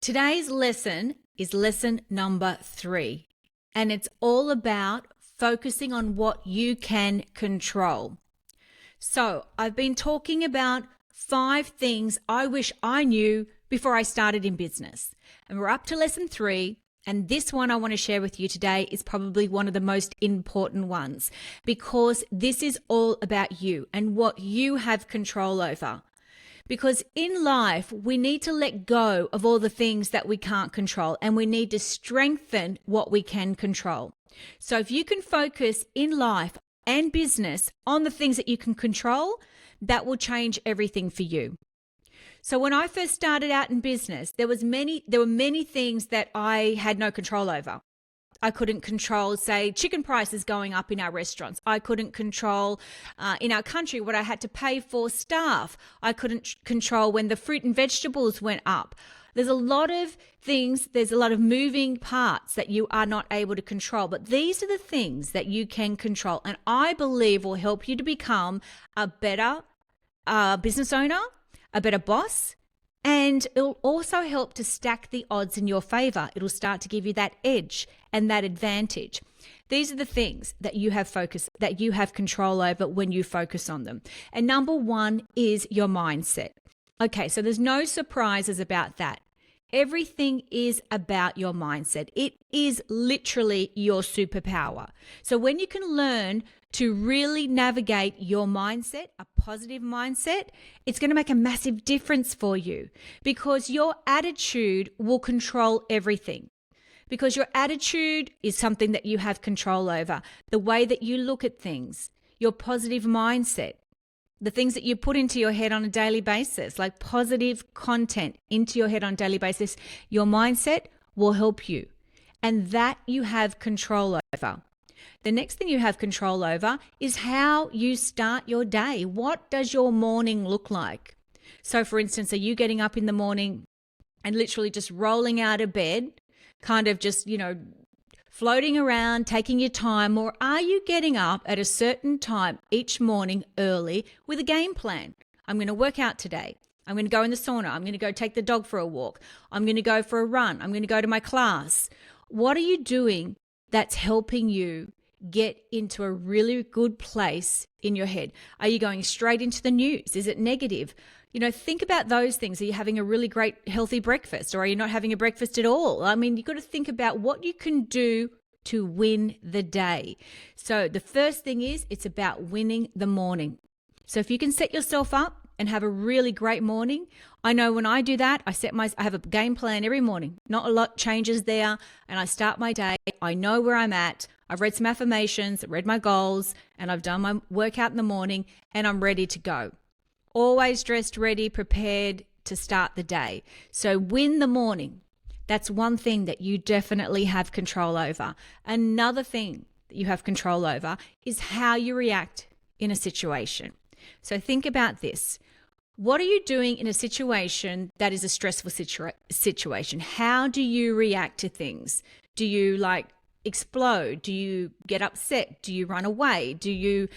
Today's lesson is lesson number 3, and it's all about focusing on what you can control. So I've been talking about 5 things I wish I knew before I started in business. And we're up to lesson 3. And this one I want to share with you today is probably one of the most important ones because this is all about you and what you have control over. Because in life, we need to let go of all the things that we can't control and we need to strengthen what we can control. So if you can focus in life and business on the things that you can control, that will change everything for you. So when I first started out in business, there were many things that I had no control over. I couldn't control, say, chicken prices going up in our restaurants. I couldn't control in our country what I had to pay for staff. I couldn't control when the fruit and vegetables went up. There's a lot of things, there's a lot of moving parts that you are not able to control. But these are the things that you can control. And I believe will help you to become a better business owner, a better boss, and it'll also help to stack the odds in your favor. It'll start to give you that edge and that advantage. These are the things that you have control over when you focus on them. And number 1 is your mindset. Okay, so there's no surprises about that. Everything is about your mindset. It is literally your superpower. So when you can learn to really navigate your mindset, a positive mindset, it's going to make a massive difference for you because your attitude will control everything. Because your attitude is something that you have control over. The way that you look at things, your positive mindset, the things that you put into your head on a daily basis, like positive content into your head on a daily basis, your mindset will help you. And that you have control over. The next thing you have control over is how you start your day. What does your morning look like? So for instance, are you getting up in the morning and literally just rolling out of bed, kind of just, floating around, taking your time, or are you getting up at a certain time each morning early with a game plan? I'm going to work out today. I'm going to go in the sauna. I'm going to go take the dog for a walk. I'm going to go for a run. I'm going to go to my class. What are you doing that's helping you get into a really good place in your head? Are you going straight into the news? Is it negative? Think about those things. Are you having a really great healthy breakfast, or are you not having a breakfast at all? I mean, you've got to think about what you can do to win the day. So the first thing is it's about winning the morning. So if you can set yourself up and have a really great morning, I know when I do that, I have a game plan every morning. Not a lot changes there, and I start my day. I know where I'm at. I've read some affirmations, read my goals, and I've done my workout in the morning, and I'm ready to go. Always dressed, ready, prepared to start the day. So win the morning. That's one thing that you definitely have control over. Another thing that you have control over is how you react in a situation. So think about this. What are you doing in a situation that is a stressful situation? How do you react to things? Do you explode? Do you get upset? Do you run away? Do you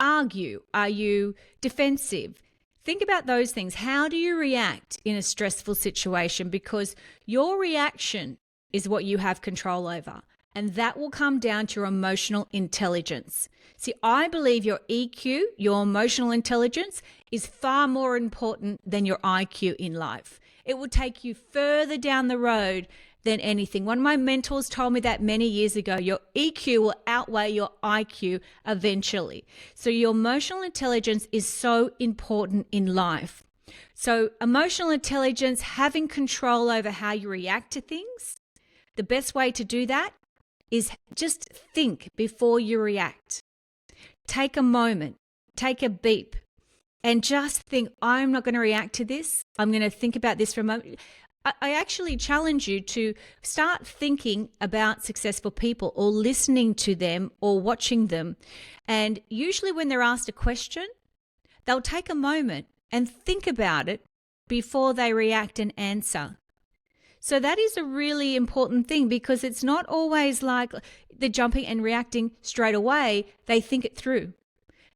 argue? Are you defensive? Think about those things. How do you react in a stressful situation? Because your reaction is what you have control over. And that will come down to your emotional intelligence. See, I believe your EQ, your emotional intelligence, is far more important than your IQ in life. It will take you further down the road than anything. One of my mentors told me that many years ago. Your EQ will outweigh your IQ eventually. So your emotional intelligence is so important in life. So emotional intelligence, having control over how you react to things, the best way to do that is just think before you react. Take a moment, take a beep, and just think, I'm not going to react to this. I'm going to think about this for a moment. I actually challenge you to start thinking about successful people or listening to them or watching them. And usually when they're asked a question, they'll take a moment and think about it before they react and answer. So that is a really important thing because it's not always like they're jumping and reacting straight away. They think it through.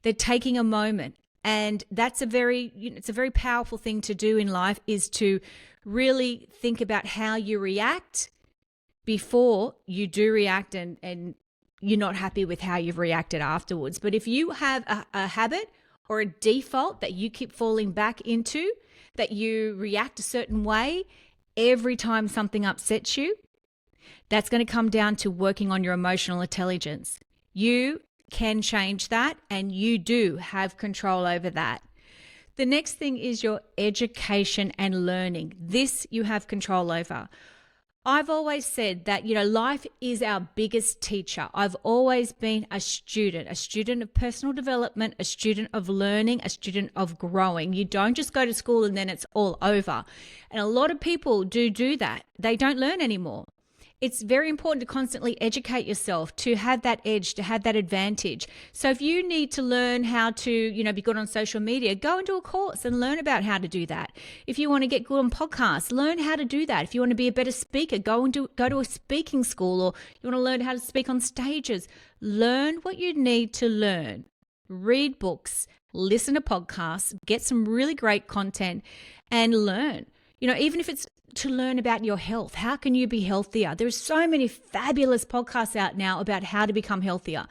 They're taking a moment. And that's it's a very powerful thing to do in life, is to really think about how you react before you do react, and you're not happy with how you've reacted afterwards. But if you have a habit or a default that you keep falling back into, that you react a certain way every time something upsets you, that's going to come down to working on your emotional intelligence. You can change that, and you do have control over that. The next thing is your education and learning. This you have control over. I've always said that, life is our biggest teacher. I've always been a student of personal development, a student of learning, a student of growing. You don't just go to school and then it's all over. And a lot of people do that. They don't learn anymore. It's very important to constantly educate yourself, to have that edge, to have that advantage. So if you need to learn how to, be good on social media, go and do a course and learn about how to do that. If you want to get good on podcasts, learn how to do that. If you want to be a better speaker, go to a speaking school, or you want to learn how to speak on stages. Learn what you need to learn. Read books, listen to podcasts, get some really great content, and learn. Even if it's to learn about your health. How can you be healthier? There's so many fabulous podcasts out now about how to become healthier.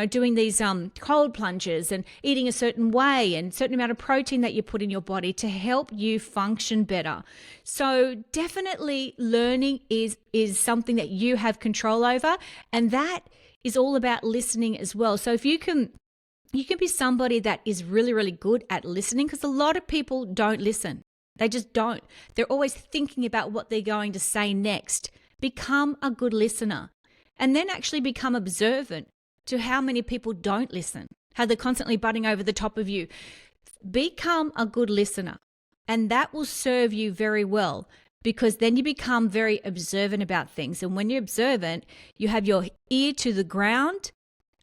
Doing these cold plunges and eating a certain way and certain amount of protein that you put in your body to help you function better. So definitely learning is something that you have control over, and that is all about listening as well. So if you can be somebody that is really, really good at listening, because a lot of people don't listen. They just don't. They're always thinking about what they're going to say next. Become a good listener, and then actually become observant to how many people don't listen, how they're constantly butting over the top of you. Become a good listener, and that will serve you very well, because then you become very observant about things. And when you're observant, you have your ear to the ground.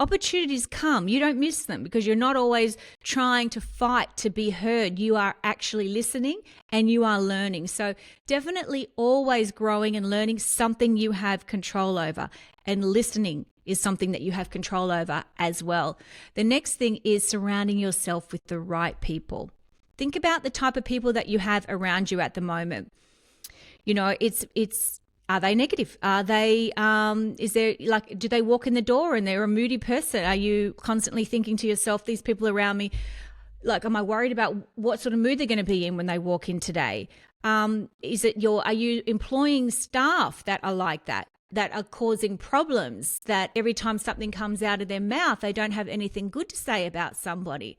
Opportunities come. You don't miss them because you're not always trying to fight to be heard. You are actually listening and you are learning. So definitely always growing and learning, something you have control over. And listening is something that you have control over as well. The next thing is surrounding yourself with the right people. Think about the type of people that you have around you at the moment. Are they negative? Are they, do they walk in the door and they're a moody person? Are you constantly thinking to yourself, these people around me, am I worried about what sort of mood they're going to be in when they walk in today? Are you employing staff that are like that are causing problems, that every time something comes out of their mouth, they don't have anything good to say about somebody?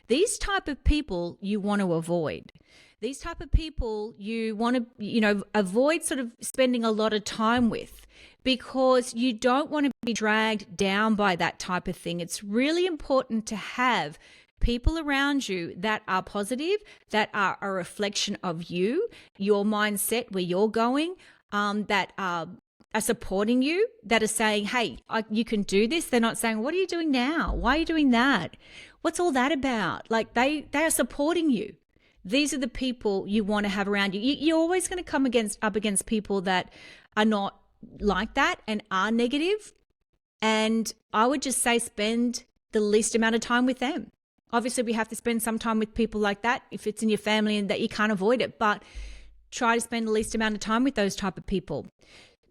These type of people you want to avoid. These type of people you want to, avoid sort of spending a lot of time with, because you don't want to be dragged down by that type of thing. It's really important to have people around you that are positive, that are a reflection of you, your mindset, where you're going, that are supporting you, that are saying, hey, you can do this. They're not saying, what are you doing now? Why are you doing that? What's all that about? They are supporting you. These are the people you want to have around you. You're always going to come up against people that are not like that and are negative. And I would just say spend the least amount of time with them. Obviously, we have to spend some time with people like that if it's in your family and that you can't avoid it. But try to spend the least amount of time with those type of people.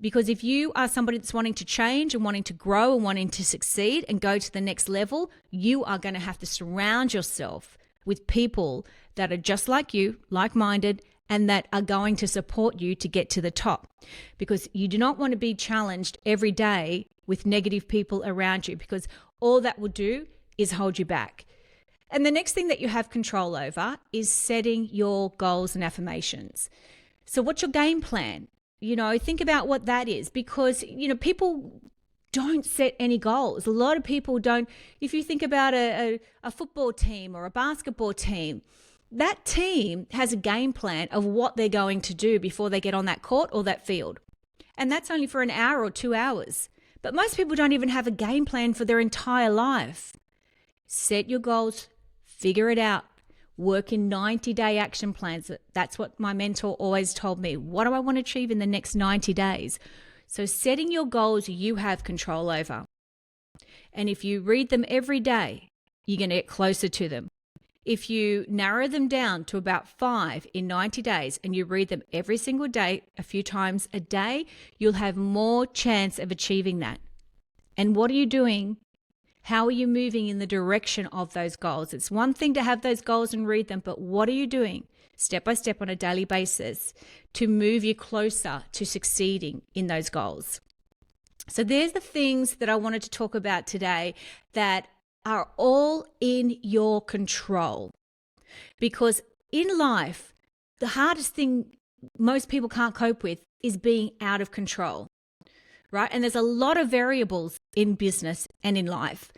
Because if you are somebody that's wanting to change and wanting to grow and wanting to succeed and go to the next level, you are going to have to surround yourself with people that are just like you, like-minded, and that are going to support you to get to the top. Because you do not want to be challenged every day with negative people around you, because all that will do is hold you back. And the next thing that you have control over is setting your goals and affirmations. So what's your game plan? Think about what that is, because, people don't set any goals. A lot of people don't. If you think about a football team or a basketball team, that team has a game plan of what they're going to do before they get on that court or that field. And that's only for an hour or 2 hours. But most people don't even have a game plan for their entire life. Set your goals, figure it out, work in 90-day action plans. That's what my mentor always told me. What do I want to achieve in the next 90 days? So setting your goals you have control over. And if you read them every day, you're going to get closer to them. if you narrow them down to about 5 in 90 days and you read them every single day, a few times a day, you'll have more chance of achieving that. And what are you doing? How are you moving in the direction of those goals? It's one thing to have those goals and read them, but what are you doing step by step on a daily basis to move you closer to succeeding in those goals? So there's the things that I wanted to talk about today that are all in your control. Because in life, the hardest thing most people can't cope with is being out of control, right? And there's a lot of variables in business and in life.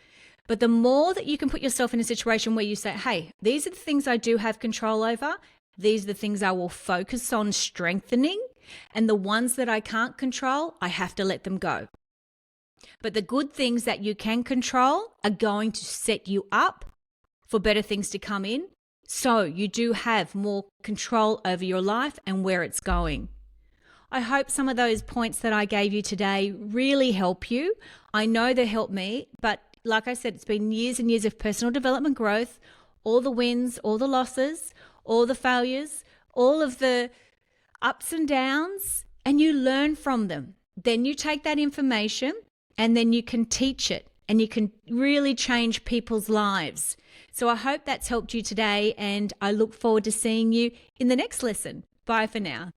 But the more that you can put yourself in a situation where you say, hey, these are the things I do have control over. These are the things I will focus on strengthening. And the ones that I can't control, I have to let them go. But the good things that you can control are going to set you up for better things to come in. So you do have more control over your life and where it's going. I hope some of those points that I gave you today really help you. I know they helped me, but like I said, it's been years and years of personal development growth, all the wins, all the losses, all the failures, all of the ups and downs, and you learn from them. Then you take that information and then you can teach it and you can really change people's lives. So I hope that's helped you today, and I look forward to seeing you in the next lesson. Bye for now.